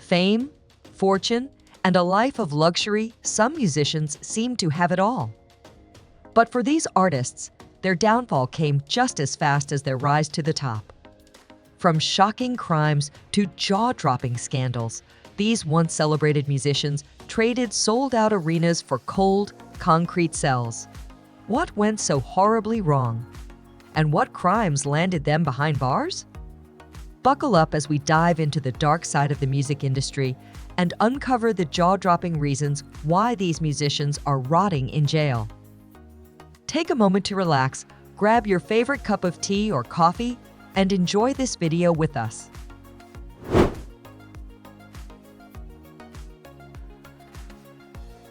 Fame, fortune, and a life of luxury, some musicians seem to have it all. But for these artists, their downfall came just as fast as their rise to the top. From shocking crimes to jaw-dropping scandals, these once celebrated musicians traded sold-out arenas for cold, concrete cells. What went so horribly wrong? And what crimes landed them behind bars? Buckle up as we dive into the dark side of the music industry and uncover the jaw-dropping reasons why these musicians are rotting in jail. Take a moment to relax, grab your favorite cup of tea or coffee, and enjoy this video with us.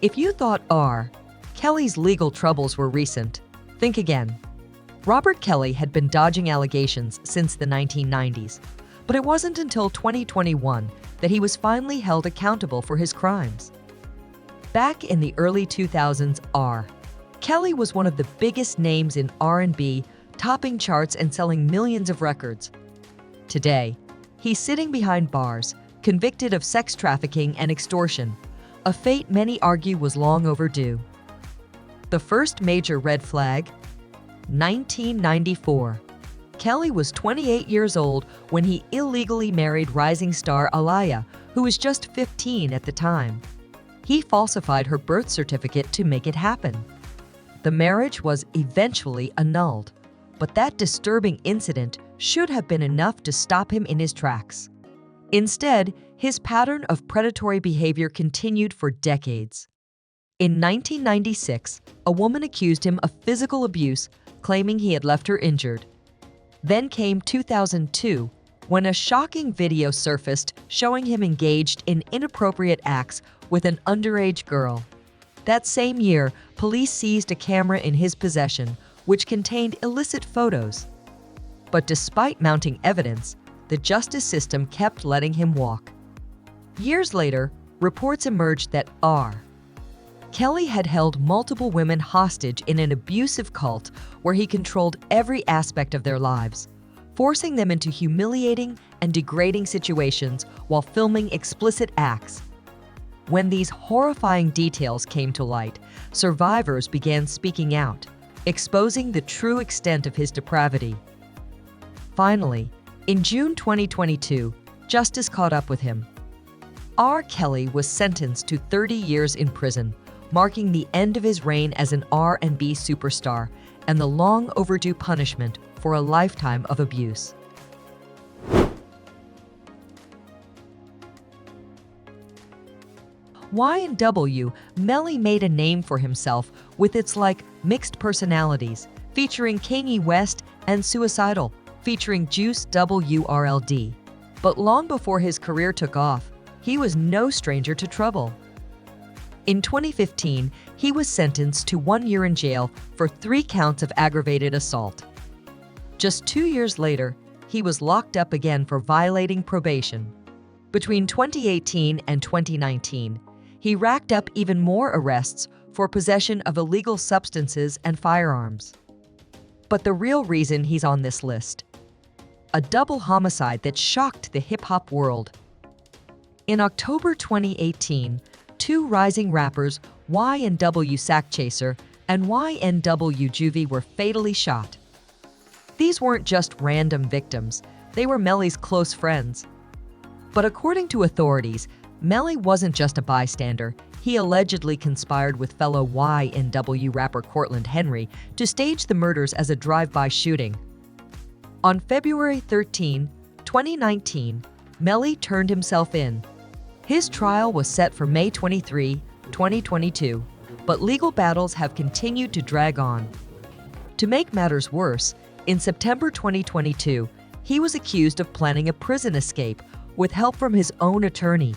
If you thought R. Kelly's legal troubles were recent, think again. Robert Kelly had been dodging allegations since the 1990s, but it wasn't until 2021 that he was finally held accountable for his crimes. Back in the early 2000s, R. Kelly was one of the biggest names in R&B, topping charts and selling millions of records. Today, he's sitting behind bars, convicted of sex trafficking and extortion, a fate many argue was long overdue. The first major red flag? 1994. Kelly was 28 years old when he illegally married rising star Aliyah, who was just 15 at the time. He falsified her birth certificate to make it happen. The marriage was eventually annulled, but that disturbing incident should have been enough to stop him in his tracks. Instead, his pattern of predatory behavior continued for decades. In 1996, a woman accused him of physical abuse, claiming he had left her injured. Then came 2002, when a shocking video surfaced showing him engaged in inappropriate acts with an underage girl. That same year, police seized a camera in his possession, which contained illicit photos. But despite mounting evidence, the justice system kept letting him walk. Years later, reports emerged that R. Kelly had held multiple women hostage in an abusive cult where he controlled every aspect of their lives, forcing them into humiliating and degrading situations while filming explicit acts. When these horrifying details came to light, survivors began speaking out, exposing the true extent of his depravity. Finally, in June 2022, justice caught up with him. R. Kelly was sentenced to 30 years in prison, marking the end of his reign as an R&B superstar and the long overdue punishment for a lifetime of abuse. Y&W Melly made a name for himself with its mixed personalities, featuring Kanye West, and Suicidal, featuring Juice WRLD. But long before his career took off, he was no stranger to trouble. In 2015, he was sentenced to 1 year in jail for 3 counts of aggravated assault. Just 2 years later, he was locked up again for violating probation. Between 2018 and 2019, he racked up even more arrests for possession of illegal substances and firearms. But the real reason he's on this list: a double homicide that shocked the hip-hop world. In October 2018, 2 rising rappers, Y&W Sackchaser and Y&W Juvie, were fatally shot. These weren't just random victims, they were Melly's close friends. But according to authorities, Melly wasn't just a bystander. He allegedly conspired with fellow Y&W rapper Cortland Henry to stage the murders as a drive-by shooting. On February 13, 2019, Melly turned himself in. His trial was set for May 23, 2022, but legal battles have continued to drag on. To make matters worse, in September 2022, he was accused of planning a prison escape with help from his own attorney.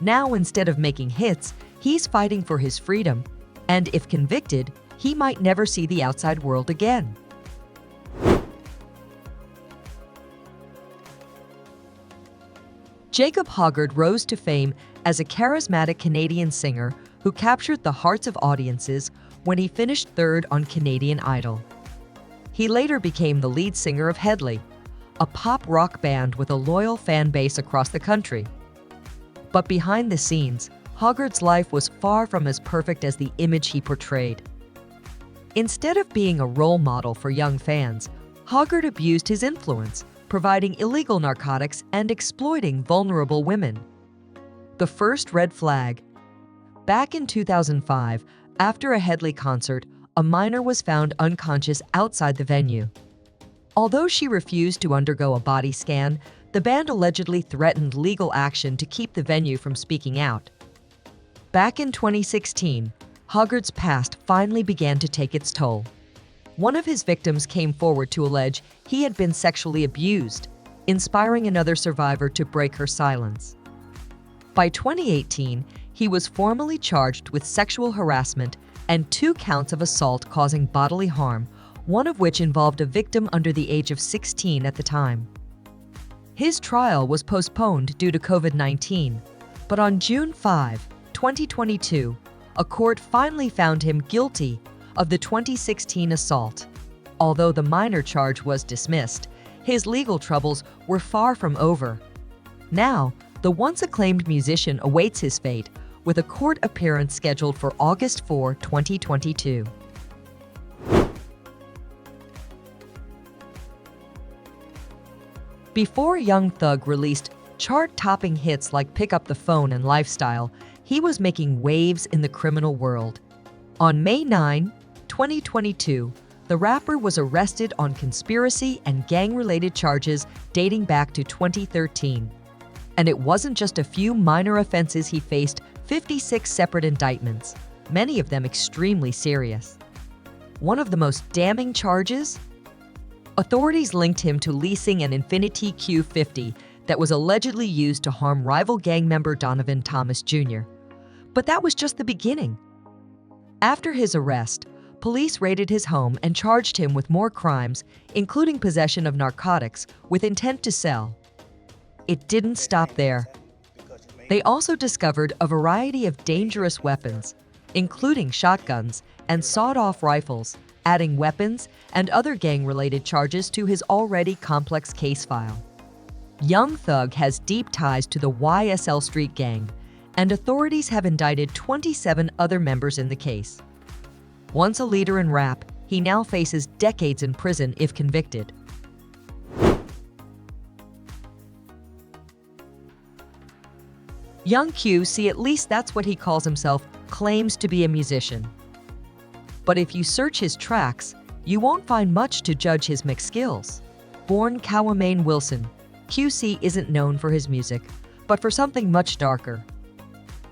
Now, instead of making hits, he's fighting for his freedom, and if convicted, he might never see the outside world again. Jacob Hoggard rose to fame as a charismatic Canadian singer who captured the hearts of audiences when he finished third on Canadian Idol. He later became the lead singer of Headley, a pop rock band with a loyal fan base across the country. But behind the scenes, Hoggard's life was far from as perfect as the image he portrayed. Instead of being a role model for young fans, Hoggard abused his influence, providing illegal narcotics and exploiting vulnerable women. The first red flag. Back in 2005, after a Headley concert, a minor was found unconscious outside the venue. Although she refused to undergo a body scan, the band allegedly threatened legal action to keep the venue from speaking out. Back in 2016, Hoggard's past finally began to take its toll. One of his victims came forward to allege he had been sexually abused, inspiring another survivor to break her silence. By 2018, he was formally charged with sexual harassment and 2 counts of assault causing bodily harm, one of which involved a victim under the age of 16 at the time. His trial was postponed due to COVID-19, but on June 5, 2022, a court finally found him guilty of the 2016 assault. Although the minor charge was dismissed, his legal troubles were far from over. Now, the once acclaimed musician awaits his fate with a court appearance scheduled for August 4, 2022. Before Young Thug released chart-topping hits like Pick Up the Phone and Lifestyle, he was making waves in the criminal world. On May 9, 2022, the rapper was arrested on conspiracy and gang-related charges dating back to 2013. And it wasn't just a few minor offenses he faced, 56 separate indictments, many of them extremely serious. One of the most damning charges? Authorities linked him to leasing an Infiniti Q50 that was allegedly used to harm rival gang member Donovan Thomas Jr. But that was just the beginning. After his arrest, police raided his home and charged him with more crimes, including possession of narcotics with intent to sell. It didn't stop there. They also discovered a variety of dangerous weapons, including shotguns and sawed-off rifles, adding weapons and other gang-related charges to his already complex case file. Young Thug has deep ties to the YSL Street Gang, and authorities have indicted 27 other members in the case. Once a leader in rap, he now faces decades in prison if convicted. Young QC, at least that's what he calls himself, claims to be a musician. But if you search his tracks, you won't find much to judge his mixed skills. Born Kwame Wilson, QC isn't known for his music, but for something much darker.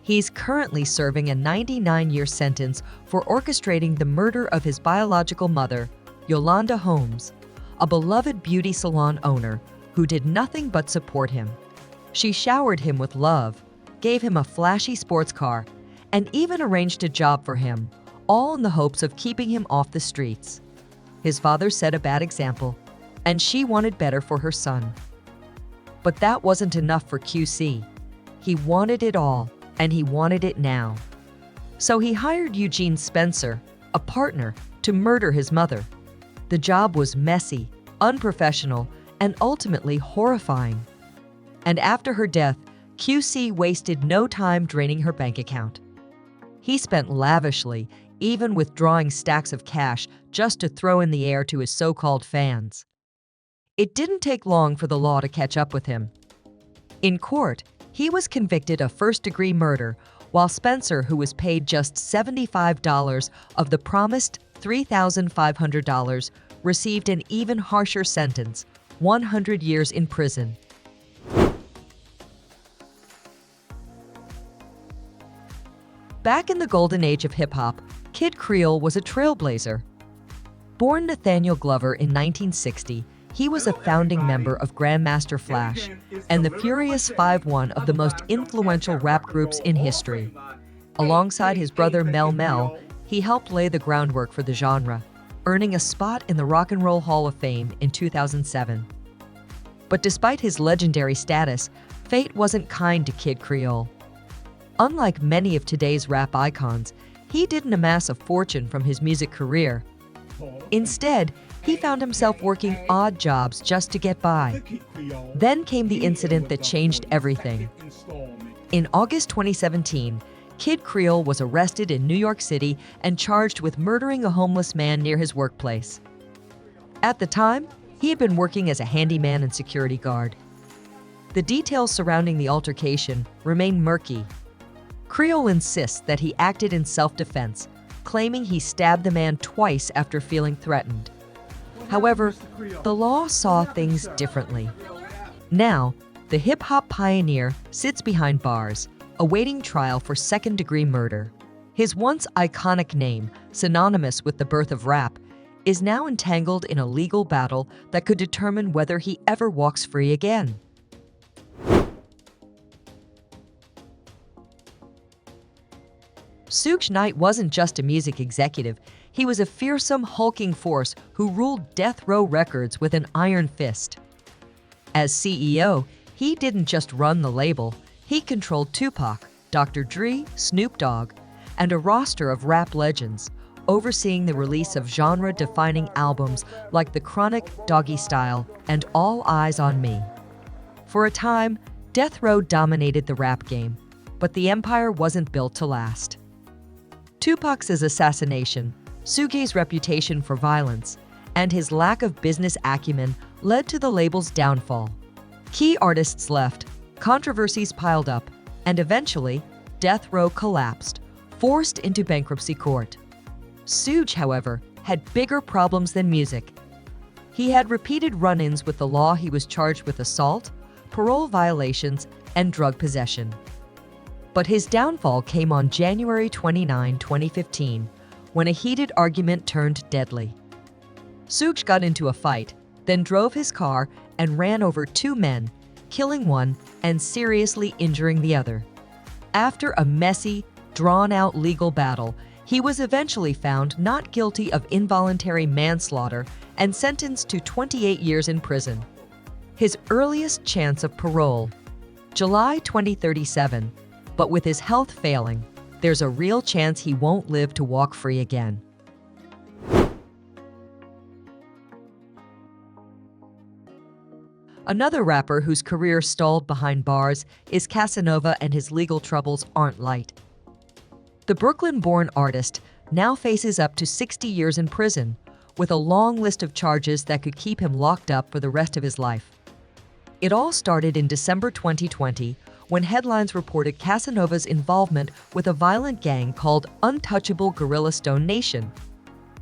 He's currently serving a 99-year sentence for orchestrating the murder of his biological mother, Yolanda Holmes, a beloved beauty salon owner who did nothing but support him. She showered him with love, gave him a flashy sports car, and even arranged a job for him, all in the hopes of keeping him off the streets. His father set a bad example, and she wanted better for her son. But that wasn't enough for QC. He wanted it all, and he wanted it now. So he hired Eugene Spencer, a partner, to murder his mother. The job was messy, unprofessional, and ultimately horrifying. And after her death, QC wasted no time draining her bank account. He spent lavishly, even withdrawing stacks of cash just to throw in the air to his so-called fans. It didn't take long for the law to catch up with him. In court, he was convicted of first-degree murder, while Spencer, who was paid just $75 of the promised $3,500, received an even harsher sentence, 100 years in prison. Back in the golden age of hip-hop, Kid Creole was a trailblazer. Born Nathaniel Glover in 1960, he was a founding member of Grandmaster Flash and the Furious 5-1 of the most influential rap groups in history. Alongside his brother Mel Mel, he helped lay the groundwork for the genre, earning a spot in the Rock and Roll Hall of Fame in 2007. But despite his legendary status, fate wasn't kind to Kid Creole. Unlike many of today's rap icons, he didn't amass a fortune from his music career. Instead, he found himself working odd jobs just to get by. Then came the incident that changed everything. In August 2017, Kid Creole was arrested in New York City and charged with murdering a homeless man near his workplace. At the time, he had been working as a handyman and security guard. The details surrounding the altercation remain murky. Creole insists that he acted in self-defense, claiming he stabbed the man twice after feeling threatened. However, the law saw things differently. Now, the hip-hop pioneer sits behind bars, awaiting trial for second-degree murder. His once iconic name, synonymous with the birth of rap, is now entangled in a legal battle that could determine whether he ever walks free again. Suge Knight wasn't just a music executive, he was a fearsome, hulking force who ruled Death Row Records with an iron fist. As CEO, he didn't just run the label, he controlled Tupac, Dr. Dre, Snoop Dogg, and a roster of rap legends, overseeing the release of genre-defining albums like The Chronic, Doggy Style, and All Eyes on Me. For a time, Death Row dominated the rap game, but the empire wasn't built to last. Tupac's assassination, Suge's reputation for violence, and his lack of business acumen led to the label's downfall. Key artists left, controversies piled up, and eventually, Death Row collapsed, forced into bankruptcy court. Suge, however, had bigger problems than music. He had repeated run-ins with the law. He was charged with assault, parole violations, and drug possession. But his downfall came on January 29, 2015, when a heated argument turned deadly. Suge got into a fight, then drove his car and ran over two men, killing one and seriously injuring the other. After a messy, drawn-out legal battle, he was eventually found not guilty of involuntary manslaughter and sentenced to 28 years in prison. His earliest chance of parole, July 2037, but with his health failing, there's a real chance he won't live to walk free again. Another rapper whose career stalled behind bars is Casanova, and his legal troubles aren't light. The Brooklyn-born artist now faces up to 60 years in prison, with a long list of charges that could keep him locked up for the rest of his life. It all started in December 2020, when headlines reported Casanova's involvement with a violent gang called Untouchable Gorilla Stone Nation.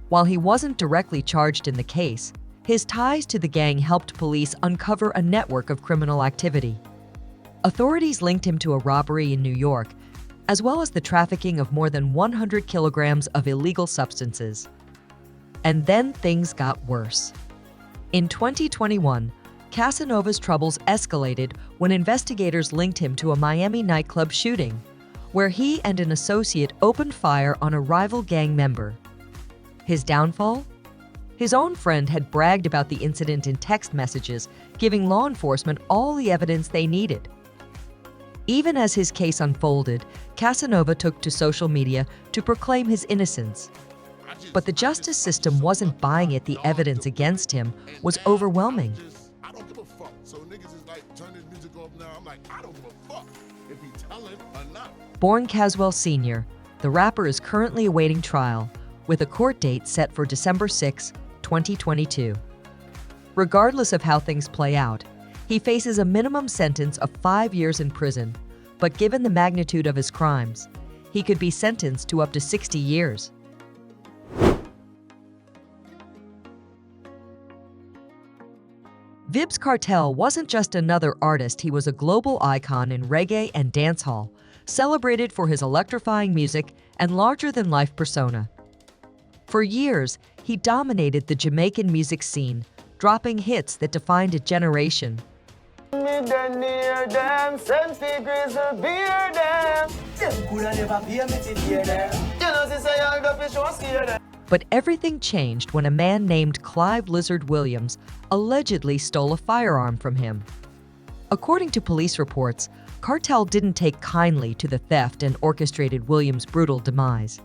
While he wasn't directly charged in the case, his ties to the gang helped police uncover a network of criminal activity. Authorities linked him to a robbery in New York, as well as the trafficking of more than 100 kilograms of illegal substances. And then things got worse. In 2021, Casanova's troubles escalated when investigators linked him to a Miami nightclub shooting, where he and an associate opened fire on a rival gang member. His downfall? His own friend had bragged about the incident in text messages, giving law enforcement all the evidence they needed. Even as his case unfolded, Casanova took to social media to proclaim his innocence. But the justice system wasn't buying it. The evidence against him was overwhelming. Born Caswell Sr., the rapper is currently awaiting trial, with a court date set for December 6, 2022. Regardless of how things play out, he faces a minimum sentence of 5 years in prison, but given the magnitude of his crimes, he could be sentenced to up to 60 years. Vybz Kartel wasn't just another artist, he was a global icon in reggae and dancehall, celebrated for his electrifying music and larger-than-life persona. For years, he dominated the Jamaican music scene, dropping hits that defined a generation. But everything changed when a man named Clive Lizard Williams allegedly stole a firearm from him. According to police reports, Kartel didn't take kindly to the theft and orchestrated Williams' brutal demise.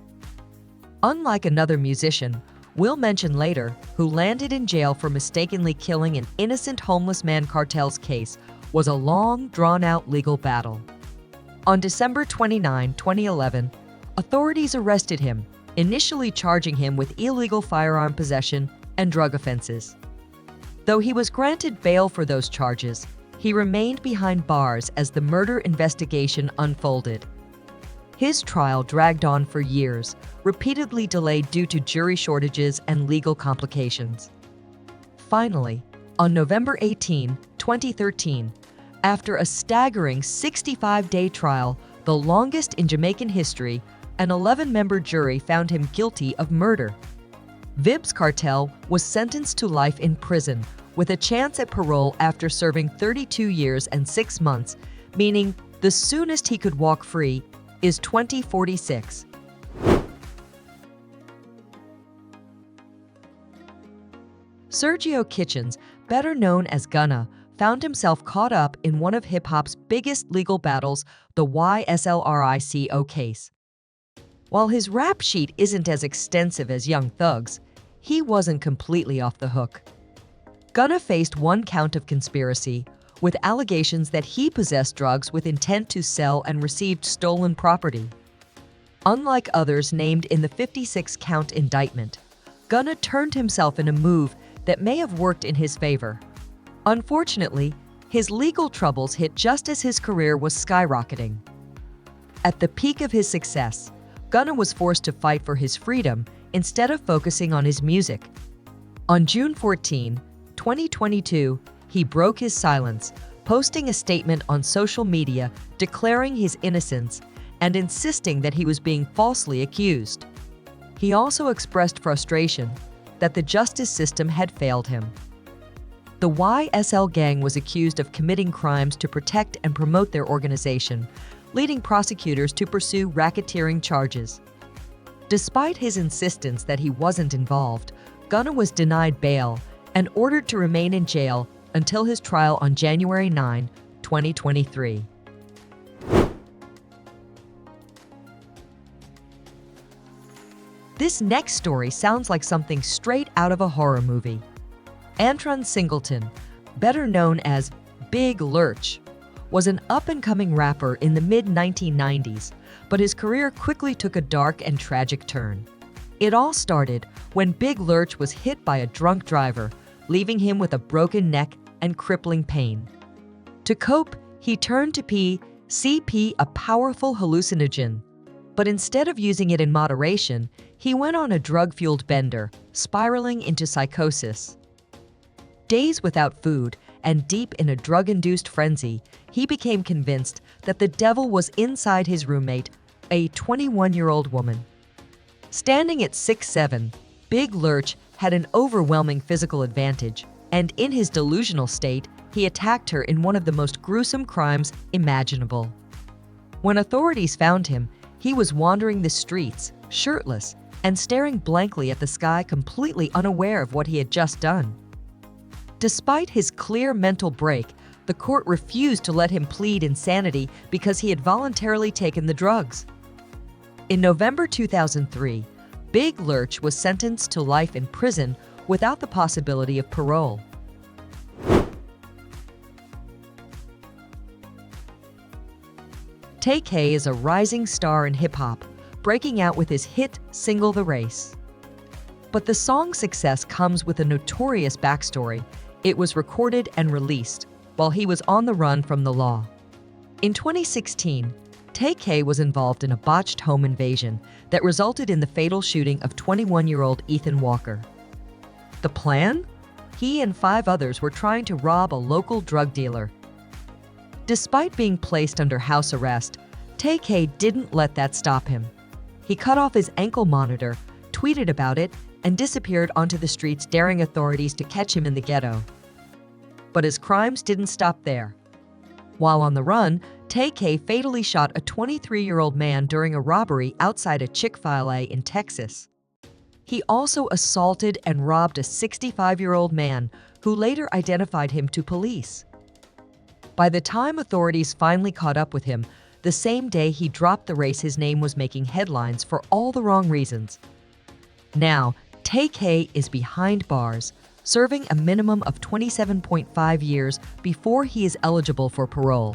Unlike another musician, we'll mention later, who landed in jail for mistakenly killing an innocent homeless man, Kartel's case was a long, drawn-out legal battle. On December 29, 2011, authorities arrested him, initially charging him with illegal firearm possession and drug offenses. Though he was granted bail for those charges, he remained behind bars as the murder investigation unfolded. His trial dragged on for years, repeatedly delayed due to jury shortages and legal complications. Finally, on November 18, 2013, after a staggering 65-day trial, the longest in Jamaican history, an 11-member jury found him guilty of murder. Vybz Kartel was sentenced to life in prison with a chance at parole after serving 32 years and 6 months, meaning the soonest he could walk free is 2046. Sergio Kitchens, better known as Gunna, found himself caught up in one of hip-hop's biggest legal battles, the YSLRICO case. While his rap sheet isn't as extensive as Young Thug's, he wasn't completely off the hook. Gunna faced one count of conspiracy, with allegations that he possessed drugs with intent to sell and received stolen property. Unlike others named in the 56-count indictment, Gunna turned himself in a move that may have worked in his favor. Unfortunately, his legal troubles hit just as his career was skyrocketing. At the peak of his success, Gunna was forced to fight for his freedom instead of focusing on his music. On June 14, 2022, he broke his silence, posting a statement on social media declaring his innocence and insisting that he was being falsely accused. He also expressed frustration that the justice system had failed him. The YSL gang was accused of committing crimes to protect and promote their organization, leading prosecutors to pursue racketeering charges. Despite his insistence that he wasn't involved, Gunna was denied bail and ordered to remain in jail until his trial on January 9, 2023. This next story sounds like something straight out of a horror movie. Antron Singleton, better known as Big Lurch, was an up-and-coming rapper in the mid-1990s, but his career quickly took a dark and tragic turn. It all started when Big Lurch was hit by a drunk driver, leaving him with a broken neck and crippling pain. To cope, he turned to PCP, a powerful hallucinogen. But instead of using it in moderation, he went on a drug-fueled bender, spiraling into psychosis. Days without food and deep in a drug-induced frenzy, he became convinced that the devil was inside his roommate, a 21-year-old woman. Standing at 6'7", Big Lurch had an overwhelming physical advantage, and in his delusional state, he attacked her in one of the most gruesome crimes imaginable. When authorities found him, he was wandering the streets, shirtless, and staring blankly at the sky, completely unaware of what he had just done. Despite his clear mental break, the court refused to let him plead insanity because he had voluntarily taken the drugs. In November 2003, Big Lurch was sentenced to life in prison without the possibility of parole. Tay-K is a rising star in hip-hop, breaking out with his hit single The Race. But the song's success comes with a notorious backstory. It was recorded and released while he was on the run from the law. In 2016, Tay-K was involved in a botched home invasion that resulted in the fatal shooting of 21-year-old Ethan Walker. The plan? He and 5 others were trying to rob a local drug dealer. Despite being placed under house arrest, Tay-K didn't let that stop him. He cut off his ankle monitor, tweeted about it, and disappeared onto the streets, daring authorities to catch him in the ghetto. But his crimes didn't stop there. While on the run, Tay-K fatally shot a 23-year-old man during a robbery outside a Chick-fil-A in Texas. He also assaulted and robbed a 65-year-old man who later identified him to police. By the time authorities finally caught up with him, the same day he dropped the race, his name was making headlines for all the wrong reasons. Now, Tay-K is behind bars, serving a minimum of 27.5 years before he is eligible for parole.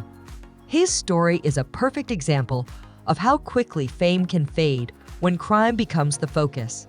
His story is a perfect example of how quickly fame can fade when crime becomes the focus.